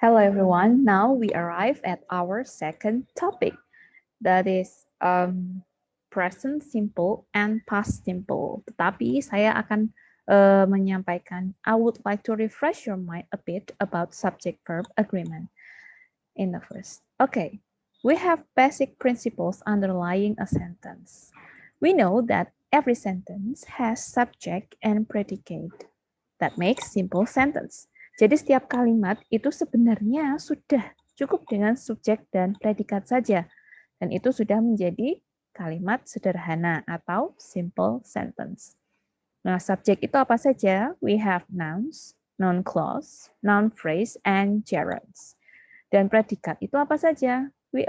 Hello everyone. Now we arrive at our second topic, that is present simple and past simple. Tetapi saya akan menyampaikan, I would like to refresh your mind a bit about subject-verb agreement in the first. Okay, we have basic principles underlying a sentence. We know that every sentence has subject and predicate. That makes simple sentence. Jadi setiap kalimat itu sebenarnya sudah cukup dengan subjek dan predikat saja. Dan itu sudah menjadi kalimat sederhana atau simple sentence. Nah, subjek itu apa saja? We have nouns, noun clause, noun phrase, and gerunds. Dan predikat itu apa saja? We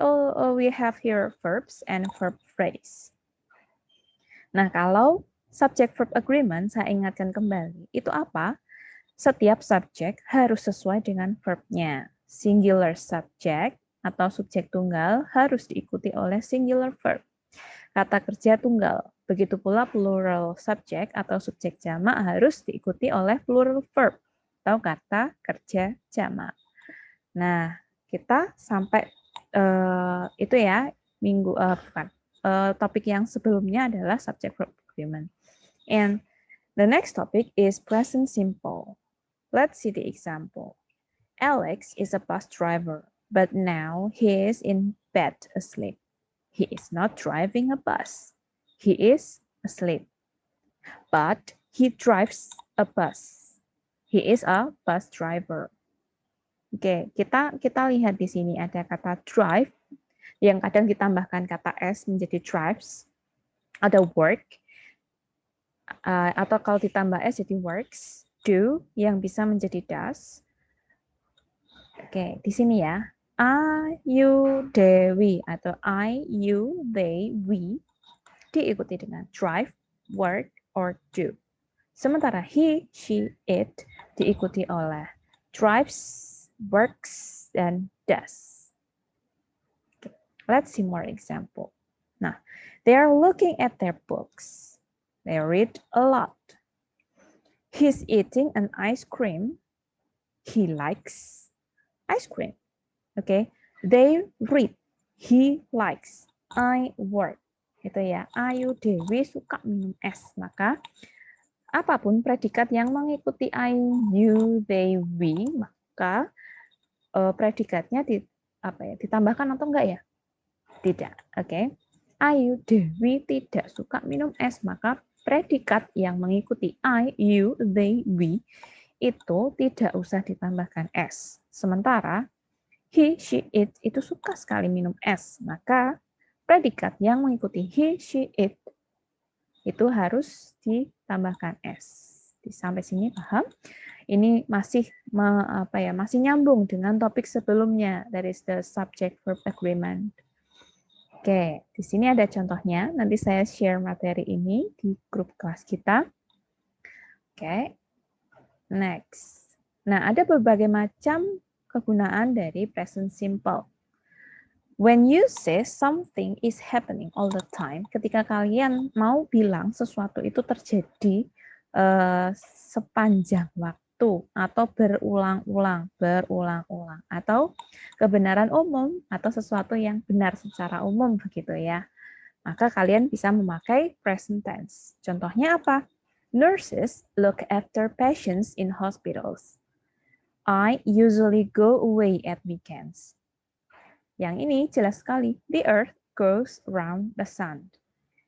have here verbs and verb phrase. Nah, kalau subject verb agreement, saya ingatkan kembali, itu apa? Setiap subjek harus sesuai dengan verbnya. Singular subject atau subjek tunggal harus diikuti oleh singular verb. Kata kerja tunggal. Begitu pula plural subject atau subjek jamak harus diikuti oleh plural verb atau kata kerja jamak. Nah, kita sampai itu ya topik yang sebelumnya adalah subject verb agreement. And the next topic is present simple. Let's see the example. Alex is a bus driver, but now he is in bed asleep. He is not driving a bus. He is asleep. But he drives a bus. He is a bus driver. Oke, kita lihat di sini ada kata drive yang kadang ditambahkan kata s menjadi drives. Ada work atau kalau ditambah s jadi works. Do yang bisa menjadi does. Oke, di sini ya. I, you, they, we atau I, you, they, we diikuti dengan drive, work, or do. Sementara he, she, it diikuti oleh drives, works, dan does. Okay. Let's see more example. Nah, they are looking at their books. They read a lot. He's eating an ice cream. He likes ice cream. Okay, they read. He likes. I work. Itu ya. Ayu Dewi suka minum es. Maka apapun predikat yang mengikuti I, you, they, we, maka predikatnya ditambahkan atau enggak ya? Tidak. Oke. Ayu Dewi tidak suka minum es. Maka predikat yang mengikuti I, you, they, we itu tidak usah ditambahkan s. Sementara he, she, it itu suka sekali minum es. Maka predikat yang mengikuti he, she, it itu harus ditambahkan s. Sampai sini paham? Ini masih masih nyambung dengan topik sebelumnya, that is the subject verb agreement. Oke, di sini ada contohnya. Nanti saya share materi ini di grup kelas kita. Oke. Next. Nah, ada berbagai macam kegunaan dari present simple. When you say something is happening all the time, ketika kalian mau bilang sesuatu itu terjadi sepanjang waktu atau berulang-ulang, atau kebenaran umum atau sesuatu yang benar secara umum begitu ya. Maka kalian bisa memakai present tense. Contohnya apa? Nurses look after patients in hospitals. I usually go away at weekends. Yang ini jelas sekali. The earth goes around the sun.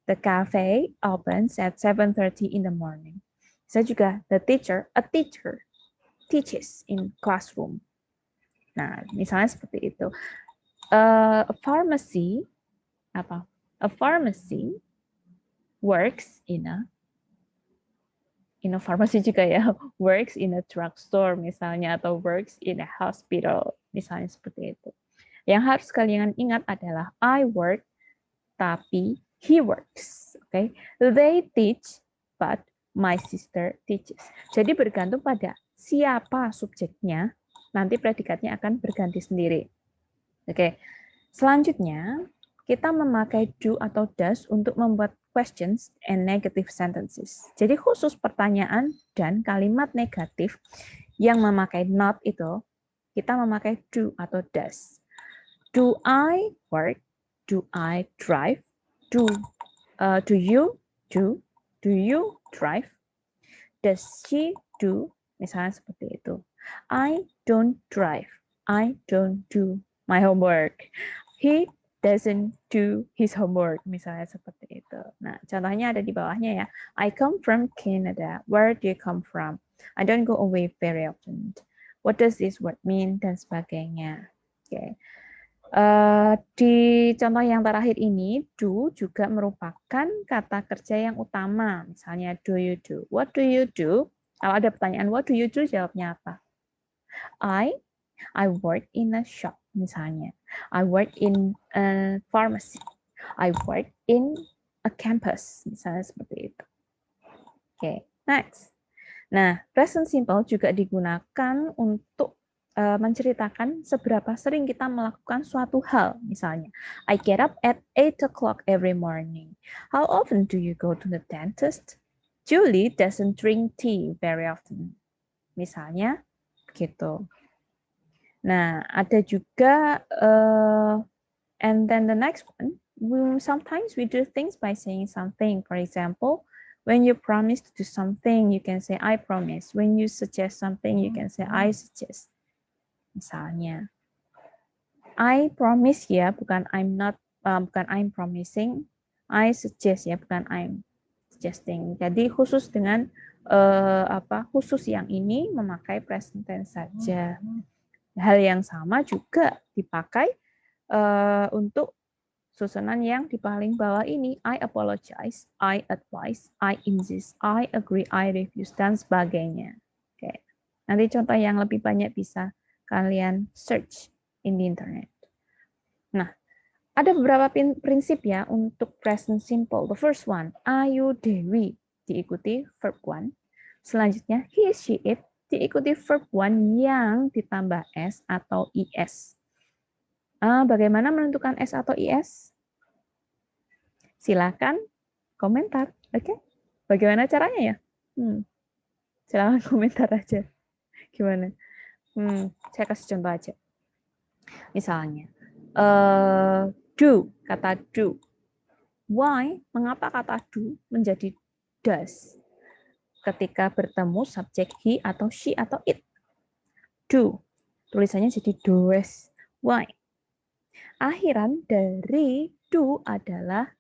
The cafe opens at 7:30 in the morning. Saya juga a teacher teaches in classroom. Nah, misalnya seperti itu. A pharmacy works in a pharmacy juga ya, works in a drugstore misalnya, atau works in a hospital misalnya seperti itu. Yang harus kalian ingat adalah I work, tapi he works. Okay? They teach, but my sister teaches. Jadi bergantung pada siapa subjeknya, nanti predikatnya akan berganti sendiri. Oke. Selanjutnya, kita memakai do atau does untuk membuat questions and negative sentences. Jadi khusus pertanyaan dan kalimat negatif yang memakai not itu kita memakai do atau does. Do I work? Do I drive? Do you do? Do you drive? Does she do? Misalnya seperti itu. I don't drive. I don't do my homework. He doesn't do his homework. Misalnya seperti itu. Nah, contohnya ada di bawahnya ya. I come from Canada. Where do you come from? I don't go away very often. What does this word mean? Dan sebagainya. Oke. Okay. Di contoh yang terakhir ini, do juga merupakan kata kerja yang utama. Misalnya, do you do? What do you do? Kalau ada pertanyaan, what do you do? Jawabnya apa? I work in a shop, misalnya. I work in a pharmacy. I work in a campus, misalnya seperti itu. Oke, next. Nah, present simple juga digunakan untuk menceritakan seberapa sering kita melakukan suatu hal. Misalnya, I get up at 8 o'clock every morning. How often do you go to the dentist? Julie doesn't drink tea very often. Misalnya, gitu. Nah, ada juga, and then the next one, sometimes we do things by saying something. For example, when you promise to do something, you can say I promise. When you suggest something, you can say I suggest. Misalnya, I promise ya, bukan I'm not, bukan I'm promising. I suggest ya, bukan I'm suggesting. Jadi khusus dengan khusus yang ini memakai present tense saja. Hal yang sama juga dipakai untuk susunan yang di paling bawah ini. I apologize, I advise, I insist, I agree, I refuse, dan sebagainya. Oke. Nanti contoh yang lebih banyak bisa kalian search in the internet. Nah, ada beberapa prinsip ya untuk present simple. The first one, ayu, dewi, diikuti verb one. Selanjutnya, he, she, it, diikuti verb one yang ditambah s atau is. Bagaimana menentukan s atau is? Silakan komentar, oke? Bagaimana caranya ya? Silakan komentar aja. Gimana? Saya kasih contoh aja. Misalnya, do, kata do. Why? Mengapa kata do menjadi does? Ketika bertemu subjek he atau she atau it. Do. Tulisannya jadi does. Why? Akhiran dari do adalah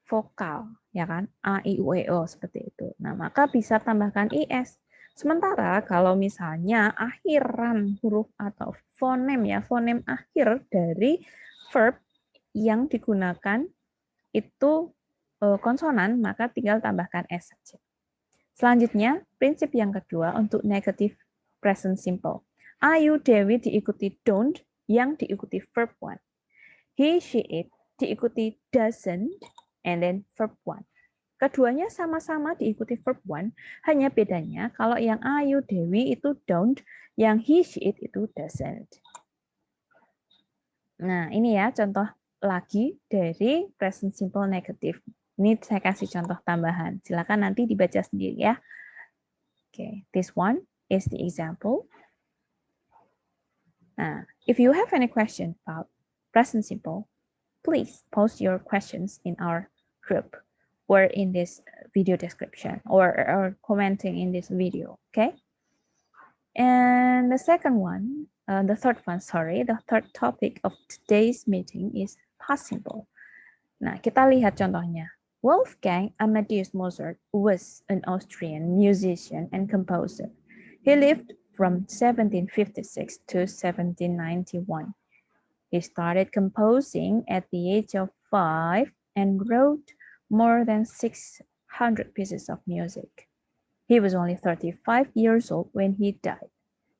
vokal, ya kan? A, I, U, E, O, seperti itu. Nah, maka bisa tambahkan is. Sementara kalau misalnya akhiran huruf atau fonem ya, fonem akhir dari verb yang digunakan itu konsonan, maka tinggal tambahkan s saja. Selanjutnya, prinsip yang kedua untuk negative present simple. Ayu, Dewi diikuti don't yang diikuti verb one. He, she, it diikuti doesn't and then verb one. Keduanya sama-sama diikuti verb one, hanya bedanya kalau yang Ayu, Dewi itu don't, yang he, she, it itu doesn't. Nah, ini ya contoh lagi dari present simple negative. Ini saya kasih contoh tambahan. Silakan nanti dibaca sendiri ya. Okay, this one is the example. Nah, if you have any question about present simple, please post your questions in our group or in this video description or commenting in this video, okay? And the third topic of today's meeting is past simple. Nah, kita lihat contohnya. Wolfgang Amadeus Mozart was an Austrian musician and composer. He lived from 1756 to 1791. He started composing at the age of 5 and wrote more than 600 pieces of music. He was only 35 years old when he died.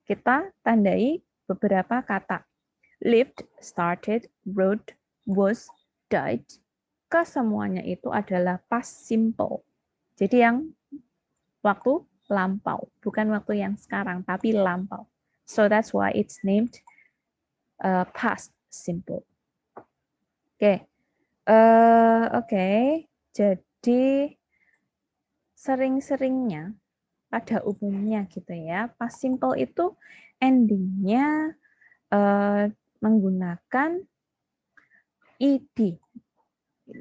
Kita tandai beberapa kata. Lived, started, wrote, was, died. Kesemuanya itu adalah past simple. Jadi yang waktu lampau. Bukan waktu yang sekarang, tapi lampau. So that's why it's named past simple. Oke. Jadi sering-seringnya pada umumnya gitu ya, past simple itu endingnya menggunakan ed.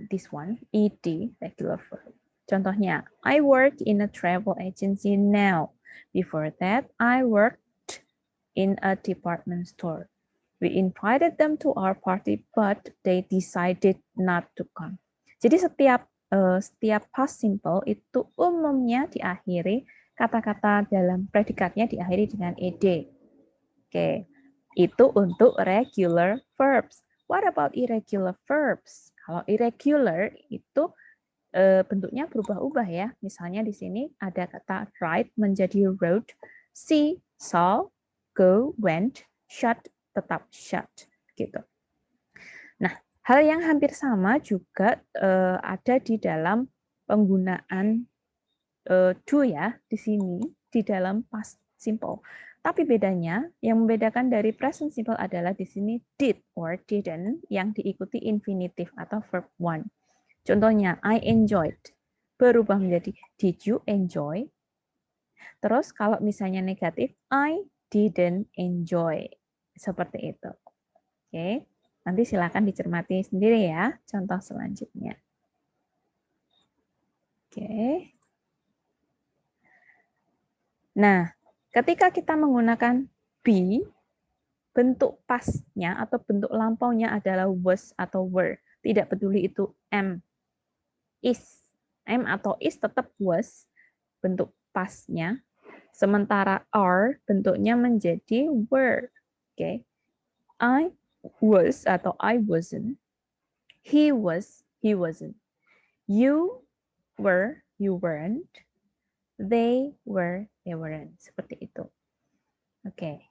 This one, ed, regular verb. Contohnya, I work in a travel agency now. Before that, I worked in a department store. We invited them to our party, but they decided not to come. Jadi setiap past simple itu umumnya diakhiri kata-kata dalam predikatnya diakhiri dengan ed. Oke, itu untuk regular verbs. What about irregular verbs? Kalau irregular itu bentuknya berubah-ubah ya. Misalnya di sini ada kata write menjadi wrote, see, saw, go, went, shut, tetap shut gitu. Nah, hal yang hampir sama juga ada di dalam penggunaan do ya di sini di dalam past simple. Tapi bedanya yang membedakan dari present simple adalah di sini did or didn't yang diikuti infinitive atau verb one. Contohnya I enjoyed berubah menjadi did you enjoy? Terus kalau misalnya negatif I didn't enjoy. Seperti itu. Oke. Nanti silakan dicermati sendiri ya contoh selanjutnya. Oke. Nah, ketika kita menggunakan be, bentuk pastnya atau bentuk lampaunya adalah was atau were. Tidak peduli itu am, is. Am atau is tetap was, bentuk pastnya. Sementara are bentuknya menjadi were. Oke. I was atau I wasn't. He was, he wasn't. You were, you weren't. They were, they weren't. Seperti itu. Oke.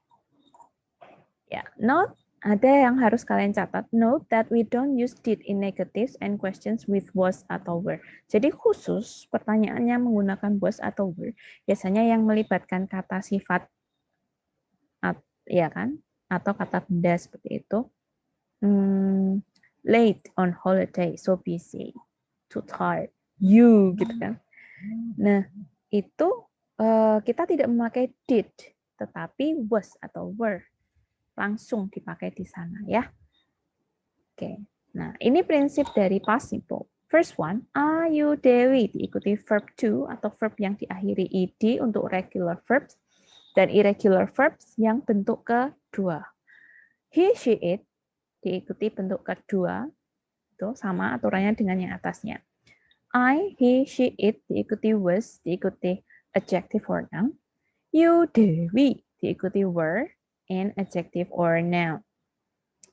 Ya, note ada yang harus kalian catat. Note that we don't use did in negatives and questions with was atau were. Jadi khusus pertanyaannya menggunakan was atau were, biasanya yang melibatkan kata sifat, ya kan? Atau kata benda seperti itu. Late on holiday, so busy, too tired, you gitu kan. Nah, itu kita tidak memakai did, tetapi was atau were. Langsung dipakai di sana ya. Oke. Nah, ini prinsip dari past simple. First one, Ayu Dewi diikuti verb to atau verb yang diakhiri ed untuk regular verbs dan irregular verbs yang bentuk kedua. He, she, it diikuti bentuk kedua, itu sama aturannya dengan yang atasnya. I, he, she, it diikuti was, diikuti adjective or noun. You, Dewi diikuti were, and adjective or noun.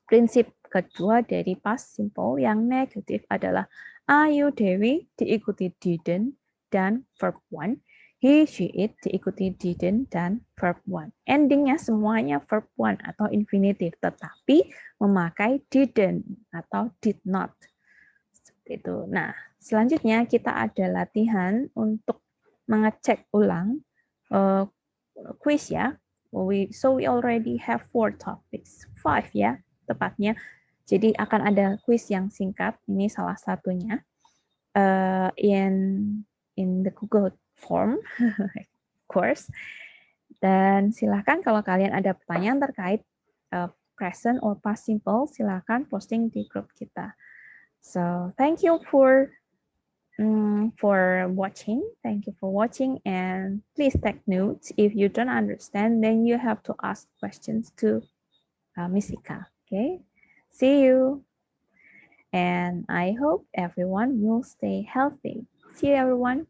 Prinsip kedua dari past simple yang negatif adalah Ayu Dewi diikuti didn't dan verb one. He, she, it diikuti didn't dan verb one. Endingnya semuanya verb one atau infinitive, tetapi memakai didn't atau did not. Seperti itu. Nah, selanjutnya kita ada latihan untuk mengecek ulang quiz ya. So we already have 4 topics, 5 ya tepatnya. Jadi akan ada quiz yang singkat. Ini salah satunya in the Google Form course. Dan silakan kalau kalian ada pertanyaan terkait present or past simple, silakan posting di grup kita. So thank you for watching. Thank you for watching, and please take notes. If you don't understand, then you have to ask questions to Miss Ika. Okay, see you, and I hope everyone will stay healthy. See you, everyone.